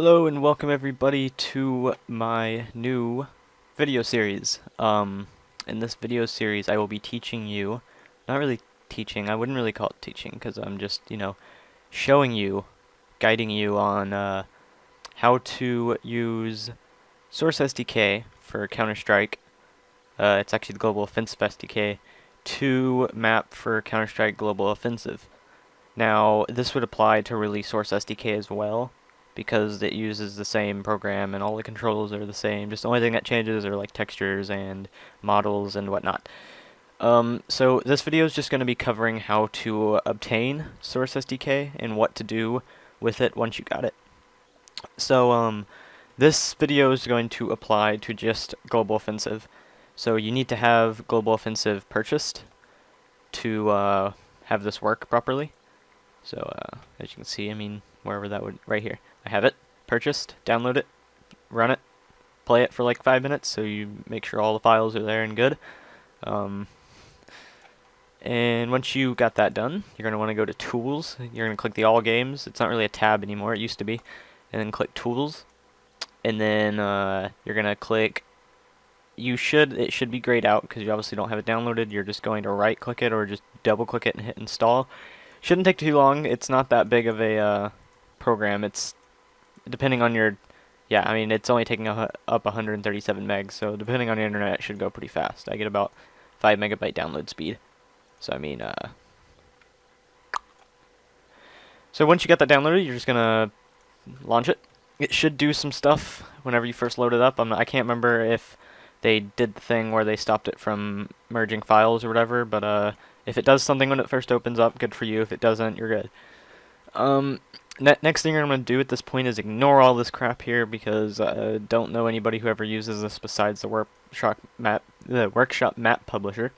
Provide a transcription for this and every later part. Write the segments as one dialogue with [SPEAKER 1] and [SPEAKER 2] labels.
[SPEAKER 1] Hello and welcome everybody to my new video series. In this video series I will be teaching you, not really teaching, I wouldn't really call it teaching because I'm just, showing you, guiding you on how to use Source SDK for Counter-Strike. It's actually the Global Offensive SDK to map for Counter-Strike Global Offensive. Now, this would apply to really Source SDK as well, because it uses the same program and all the controls are the same. Just the only thing that changes are like textures and models and whatnot. So this video is just going to be covering how to obtain Source SDK and what to do with it once you got it. So this video is going to apply to just Global Offensive. So you need to have Global Offensive purchased to have this work properly. So as you can see, wherever that would, right here. I have it purchased, download it, run it, play it for like 5 minutes so you make sure all the files are there and good. And once you got that done, you're going to want to go to Tools. You're going to click the All Games. It's not really a tab anymore, it used to be. And then click Tools. And then you're going to click, it should be grayed out because you obviously don't have it downloaded. You're just going to right click it or just double click it and hit install. Shouldn't take too long. It's not that big of a program. It's depending on your, it's only taking up 137 megs, so depending on your internet, it should go pretty fast. I get about 5 megabyte download speed. So so once you get that downloaded, you're just gonna launch it. It should do some stuff whenever you first load it up. I can't remember if they did the thing where they stopped it from merging files or whatever, but if it does something when it first opens up, good for you. If it doesn't, you're good. Next thing I'm going to do at this point is ignore all this crap here because I don't know anybody who ever uses this besides the Workshop Map Publisher.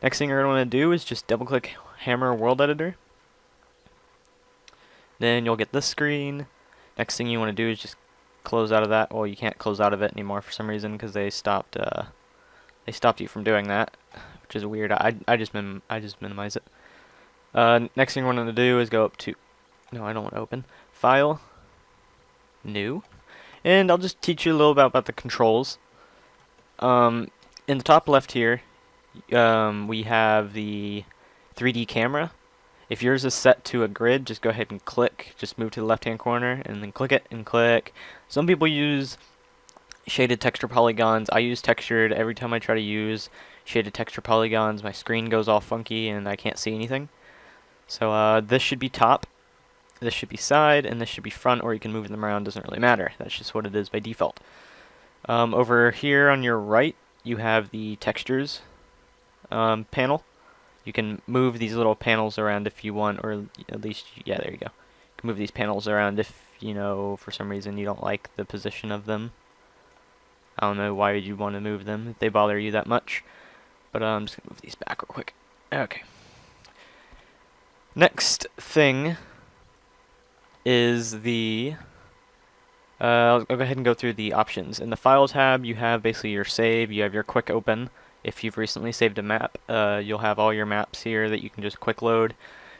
[SPEAKER 1] Next thing you're going to want to do is just double click Hammer World Editor. Then you'll get this screen. Next thing you want to do is just close out of that. Well, you can't close out of it anymore for some reason because they stopped you from doing that, which is weird. I just minimize it. Next thing we're going to do is go up to, no, I don't want to open, File, New, and I'll just teach you a little about the controls. In the top left here, we have the 3D camera. If yours is set to a grid, just go ahead and click, just move to the left hand corner, and then click it and click. Some people use shaded texture polygons. I use textured. Every time I try to use shaded texture polygons, my screen goes all funky and I can't see anything. So this should be top, this should be side, and this should be front, or you can move them around, doesn't really matter. That's just what it is by default. Over here on your right, you have the textures panel. You can move these little panels around if you want, or at least, yeah, there you go. You can move these panels around if, for some reason you don't like the position of them. I don't know why you'd want to move them if they bother you that much. But I'm just going to move these back real quick. Okay. Next thing is the, I'll go ahead and go through the options. In the File tab, you have basically your save, you have your quick open. If you've recently saved a map, you'll have all your maps here that you can just quick load.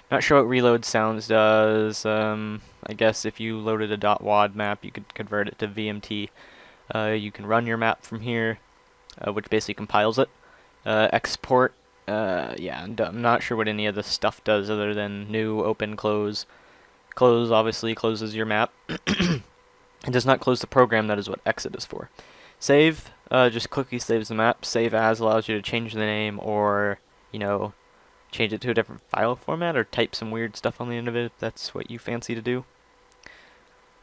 [SPEAKER 1] Not sure what reload sounds does. I guess if you loaded a .wad map, you could convert it to VMT. You can run your map from here, which basically compiles it. Export. Yeah, I'm not sure what any of this stuff does other than new, open, close. Close obviously closes your map. It does not close the program, that is what exit is for. Save, just quickly saves the map. Save as allows you to change the name or, change it to a different file format or type some weird stuff on the end of it if that's what you fancy to do.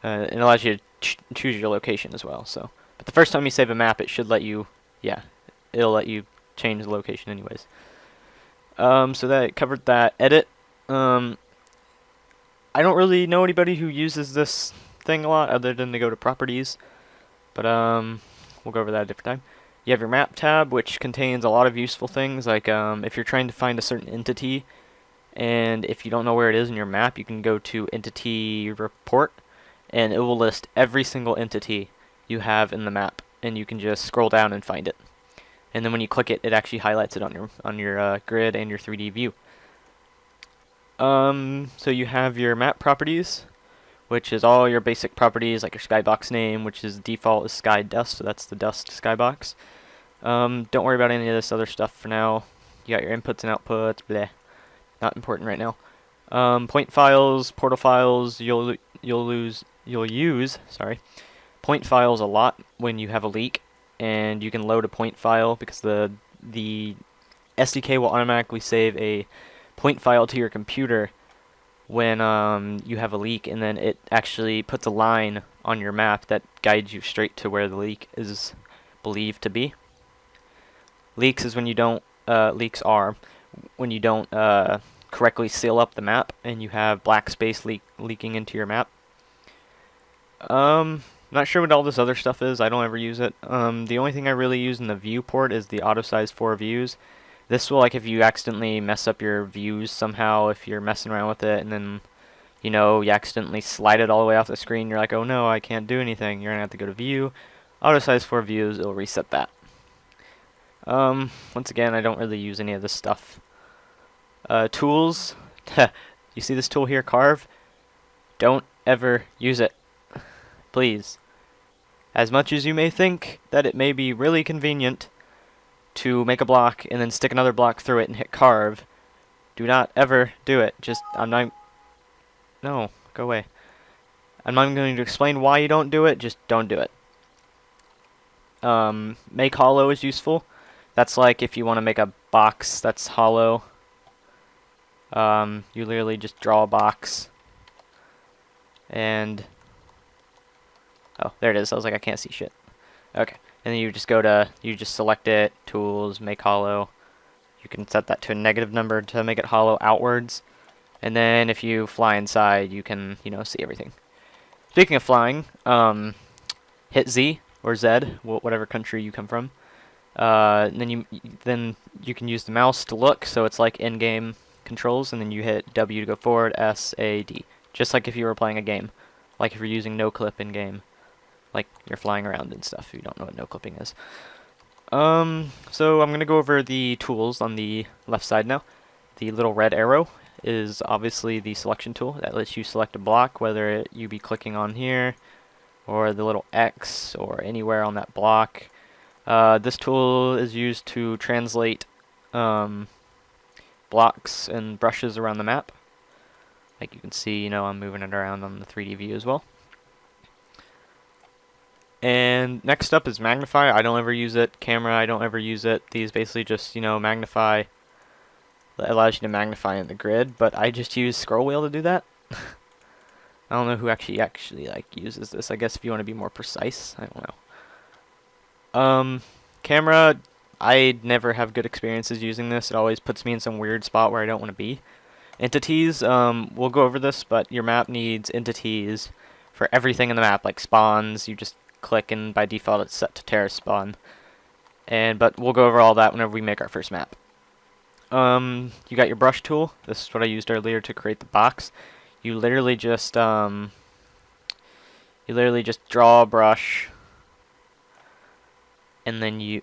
[SPEAKER 1] It allows you to choose your location as well. So, but the first time you save a map, it should let you, it'll let you change the location anyways. So that covered that. Edit. I don't really know anybody who uses this thing a lot other than to go to properties, but we'll go over that a different time. You have your map tab, which contains a lot of useful things, like if you're trying to find a certain entity, and if you don't know where it is in your map, you can go to Entity Report, and it will list every single entity you have in the map, and you can just scroll down and find it. And then when you click it, it actually highlights it on your grid and your 3D view. So you have your map properties, which is all your basic properties like your skybox name, which is default is sky dust, so that's the dust skybox. Don't worry about any of this other stuff for now. You got your inputs and outputs, bleh. Not important right now. Point files, portal files, you'll use point files a lot when you have a leak, and you can load a point file because the SDK will automatically save a point file to your computer when you have a leak, and then it actually puts a line on your map that guides you straight to where the leak is believed to be. Leaks is when you don't leaks are when you don't correctly seal up the map and you have black space leaking into your map. Not sure what all this other stuff is. I don't ever use it. The only thing I really use in the viewport is the auto size 4 views. This will, like, if you accidentally mess up your views somehow, if you're messing around with it and then, you know, you accidentally slide it all the way off the screen, you're like, oh no, I can't do anything. You're gonna have to go to view, auto size 4 views, it'll reset that. Once again, I don't really use any of this stuff. Tools. You see this tool here, carve? Don't ever use it. Please. As much as you may think that it may be really convenient to make a block and then stick another block through it and hit carve, do not ever do it. No, go away. I'm not going to explain why you don't do it, just don't do it. Make hollow is useful. That's like if you want to make a box that's hollow. You literally just draw a box. And oh, there it is. I was like, I can't see shit. Okay. And then you just select it, tools, make hollow. You can set that to a negative number to make it hollow outwards. And then if you fly inside, you can, you know, see everything. Speaking of flying, hit Z or Z, whatever country you come from. And then you can use the mouse to look, so it's like in-game controls, and then you hit W to go forward, S, A, D. Just like if you were playing a game. Like if you're using no clip in-game. Like you're flying around and stuff. If you don't know what no clipping is. So I'm gonna go over the tools on the left side now. The little red arrow is obviously the selection tool that lets you select a block, whether you be clicking on here or the little X or anywhere on that block. This tool is used to translate blocks and brushes around the map. Like you can see, you know, I'm moving it around on the 3D view as well. And next up is magnify. I don't ever use it. Camera, I don't ever use it. These basically just, you know, magnify. It allows you to magnify in the grid, but I just use scroll wheel to do that. I don't know who actually like uses this. I guess if you want to be more precise, I don't know. Camera, I never have good experiences using this. It always puts me in some weird spot where I don't want to be. Entities, we'll go over this, but your map needs entities for everything in the map, like spawns. You just click and by default it's set to terrace spawn. But we'll go over all that whenever we make our first map. You got your brush tool. This is what I used earlier to create the box. You literally just draw a brush, and then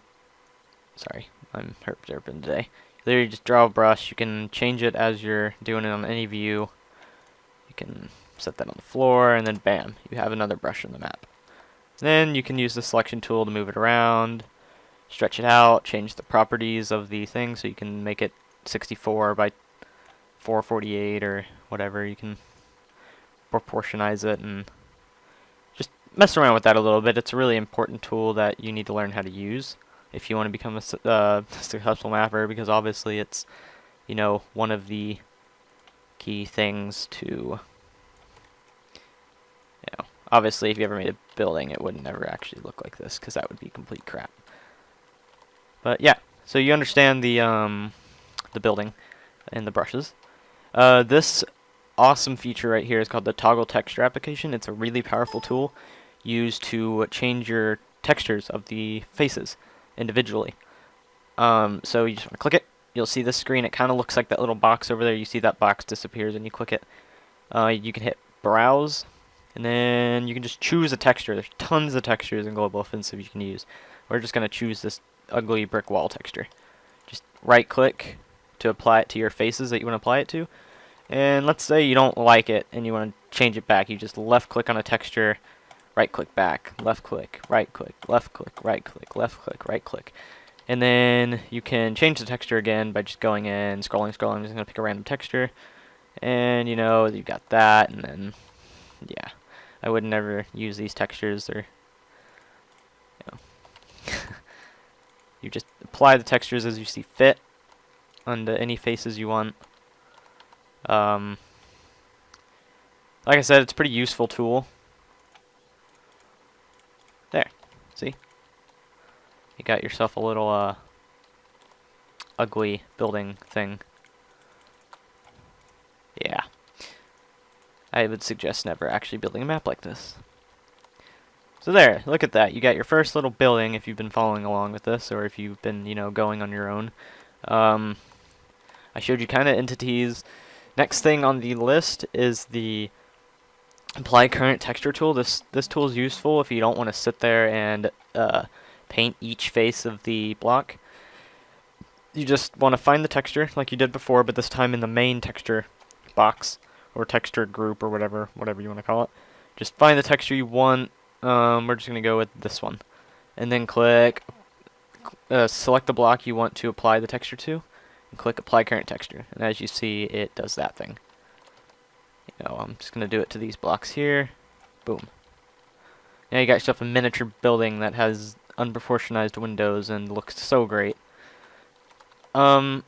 [SPEAKER 1] sorry, I'm herping today. You literally just draw a brush. You can change it as you're doing it on any view. You can set that on the floor, and then bam, you have another brush on the map. Then you can use the selection tool to move it around, stretch it out, change the properties of the thing, so you can make it 64 by 448 or whatever. You can proportionize it and just mess around with that a little bit. It's a really important tool that you need to learn how to use if you want to become a successful mapper, because obviously it's, you know, one of the key things to, obviously, if you ever made a building, it would never actually look like this, because that would be complete crap. But yeah, so you understand the building and the brushes. This awesome feature right here is called the toggle texture application. It's a really powerful tool used to change your textures of the faces individually. So you just want to click it. You'll see this screen. It kind of looks like that little box over there. You see that box disappears and you click it. You can hit browse. And then you can just choose a texture. There's tons of textures in Global Offensive you can use. We're just going to choose this ugly brick wall texture. Just right click to apply it to your faces that you want to apply it to. And let's say you don't like it and you want to change it back. You just left click on a texture, right click back, left click, right click, left click, right click, left click, right click. And then you can change the texture again by just going in, scrolling. I'm just going to pick a random texture. And you know, you got that, and then, yeah. I would never use these textures, or, you know. You just apply the textures as you see fit onto any faces you want. Like I said, it's a pretty useful tool. There, see? You got yourself a little, ugly building thing. Yeah. I would suggest never actually building a map like this. So there, look at that. You got your first little building if you've been following along with this, or if you've been, you know, going on your own. I showed you kind of entities. Next thing on the list is the apply current texture tool. This tool is useful if you don't want to sit there and paint each face of the block. You just want to find the texture like you did before, but this time in the main texture box or texture group or whatever you want to call it. Just find the texture you want. We're just going to go with this one. And then click, select the block you want to apply the texture to, and click Apply Current Texture. And as you see, it does that thing. You know, I'm just going to do it to these blocks here. Boom. Now you got yourself a miniature building that has unproportionized windows and looks so great. Let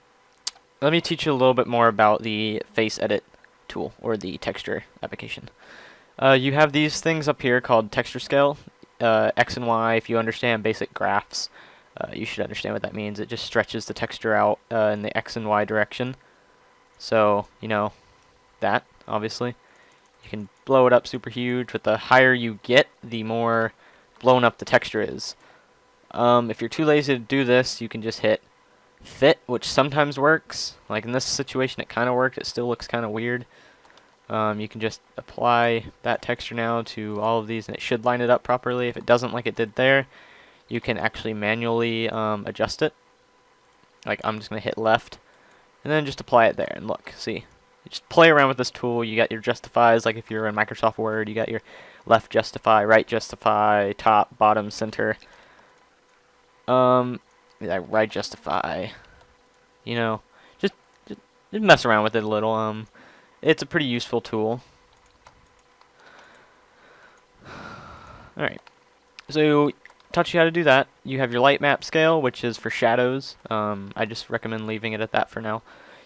[SPEAKER 1] me teach you a little bit more about the face edit tool, or the texture application. You have these things up here called texture scale, X and Y. If you understand basic graphs, you should understand what that means. It just stretches the texture out in the X and Y direction. So, you know, that, obviously. You can blow it up super huge, but the higher you get, the more blown up the texture is. If you're too lazy to do this, you can just hit fit, which sometimes works. Like in this situation, it kind of worked. It still looks kind of weird. You can just apply that texture now to all of these, and it should line it up properly. If it doesn't, like it did there, you can actually manually adjust it. Like, I'm just going to hit left, and then just apply it there, and look, see. You just play around with this tool. You got your justifies, like if you're in Microsoft Word, you got your left justify, right justify, top, bottom, center. Yeah, right justify. You know, just mess around with it a little. It's a pretty useful tool. Alright, so taught you how to do that. You have your light map scale, which is for shadows. I just recommend leaving it at that for now.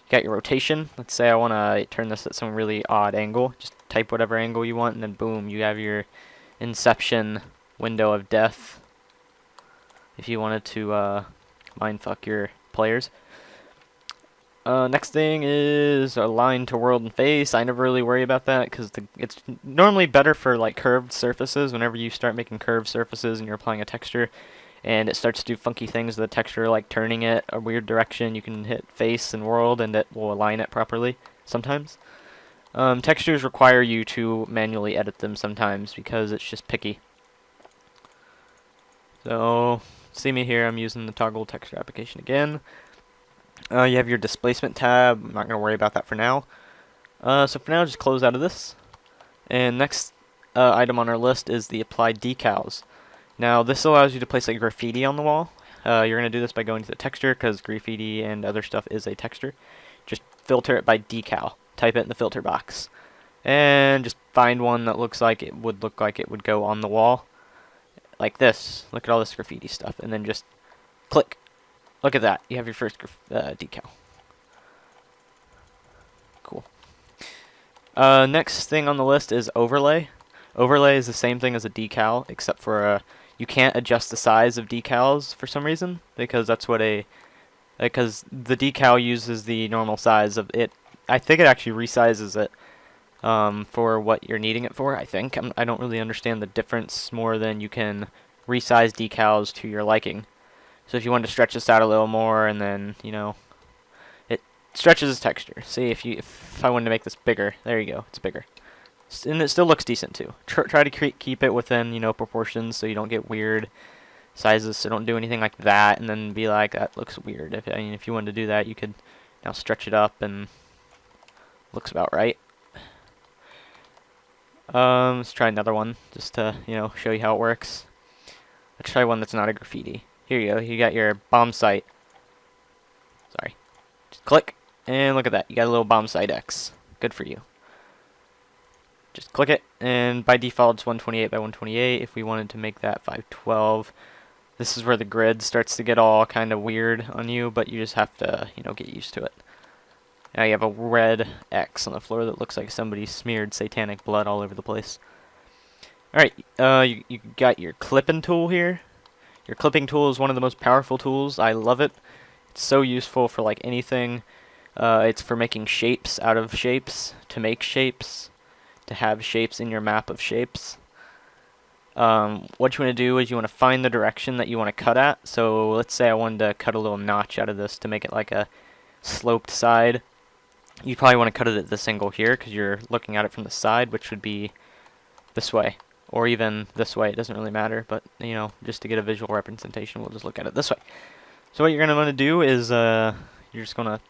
[SPEAKER 1] You got your rotation. Let's say I want to turn this at some really odd angle. Just type whatever angle you want, and then boom, you have your Inception window of death. If you wanted to mindfuck your players. Next thing is align to world and face. I never really worry about that because it's normally better for like curved surfaces. Whenever you start making curved surfaces and you're applying a texture and it starts to do funky things to the texture, like turning it a weird direction, you can hit face and world and it will align it properly sometimes. Textures require you to manually edit them sometimes because it's just picky. So, see me here, I'm using the toggle texture application again. You have your displacement tab. I'm not going to worry about that for now. So for now, just close out of this. And next item on our list is the applied decals. Now this allows you to place like graffiti on the wall. You're going to do this by going to the texture because graffiti and other stuff is a texture. Just filter it by decal. Type it in the filter box. And just find one that looks like it would go on the wall. Like this. Look at all this graffiti stuff. And then just click. Look at that. You have your first decal. Cool. Next thing on the list is overlay. Overlay is the same thing as a decal, except for you can't adjust the size of decals for some reason, because that's what because the decal uses the normal size of it. I think it actually resizes it for what you're needing it for, I think. I don't really understand the difference more than you can resize decals to your liking. So if you want to stretch this out a little more, and then, you know, it stretches the texture. See, if I wanted to make this bigger, there you go, it's bigger. And it still looks decent too. Try to keep it within, you know, proportions so you don't get weird sizes, so don't do anything like that and then be like, that looks weird. If you wanted to do that, you could now stretch it up and Looks about right. Let's try another one, just to, you know, show you how it works. Let's try one that's not a graffiti. Here you go, you got your bomb site. Sorry. Just click, and look at that, you got a little bomb site X. Good for you. Just click it, and by default it's 128 by 128. If we wanted to make that 512, this is where the grid starts to get all kind of weird on you, but you just have to, you know, get used to it. Now you have a red X on the floor that looks like somebody smeared satanic blood all over the place. Alright, you got your clipping tool here. Your clipping tool is one of the most powerful tools. I love it. It's so useful for like anything. It's for making shapes out of shapes, to make shapes, to have shapes in your map of shapes. What you want to do is you want to find the direction that you want to cut at. So let's say I wanted to cut a little notch out of this to make it like a sloped side. You probably want to cut it at this angle here because you're looking at it from the side, which would be this way, or even this way. It doesn't really matter, but you know, just to get a visual representation, we'll just look at it this way. So what you're going to want to do is you're just going to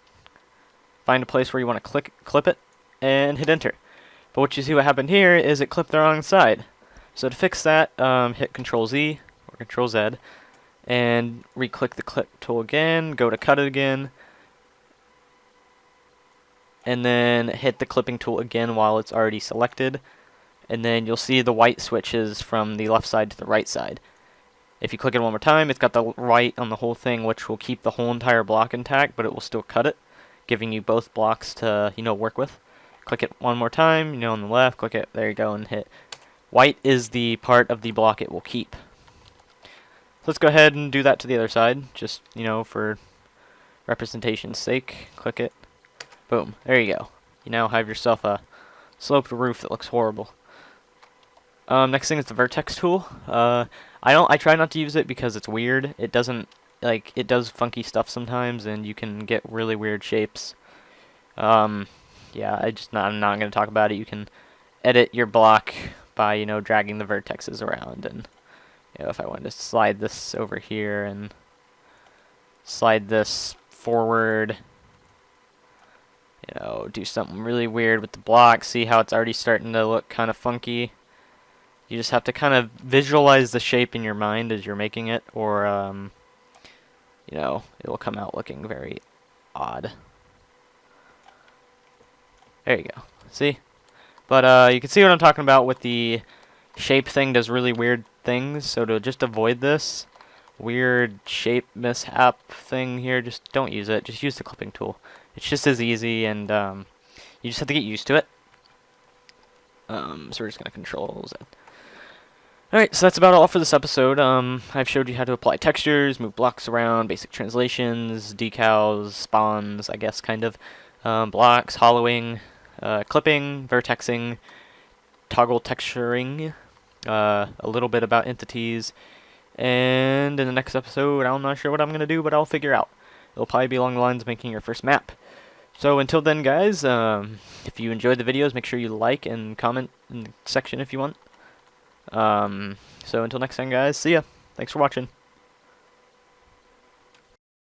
[SPEAKER 1] find a place where you want to clip it and hit enter. But what you see what happened here is it clipped the wrong side. So to fix that, hit Control Z or Control Z and re-click the clip tool again, go to cut it again, and then hit the clipping tool again while it's already selected, and then you'll see the white switches from the left side to the right side. If you click it one more time, it's got the white on the whole thing, which will keep the whole entire block intact, but it will still cut it, giving you both blocks to, you know, work with. Click it one more time, you know, on the left, click it, there you go, and hit. White is the part of the block it will keep. So let's go ahead and do that to the other side, just, you know, for representation's sake. Click it. Boom. There you go. You now have yourself a sloped roof that looks horrible. Next thing is the vertex tool. I try not to use it because it's weird. It doesn't, like, it does funky stuff sometimes, and you can get really weird shapes. Yeah, I'm not going to talk about it. You can edit your block by, you know, dragging the vertexes around, and, you know, if I wanted to slide this over here and slide this forward, you know, do something really weird with the block. See how it's already starting to look kind of funky? You just have to kind of visualize the shape in your mind as you're making it, or, you know, it will come out looking very odd. There you go. See? But you can see what I'm talking about with the shape thing does really weird things. So to just avoid this weird shape mishap thing here, just don't use it. Just use the clipping tool. It's just as easy, and you just have to get used to it. So we're just going to Control Z. Alright, so that's about all for this episode. I've showed you how to apply textures, move blocks around, basic translations, decals, spawns, I guess, kind of, blocks, hollowing, clipping, vertexing, toggle texturing, a little bit about entities, and in the next episode, I'm not sure what I'm going to do, but I'll figure out. It'll probably be along the lines of making your first map. So until then, guys, if you enjoyed the videos, make sure you like and comment in the section if you want. So until next time, guys, see ya. Thanks for watching.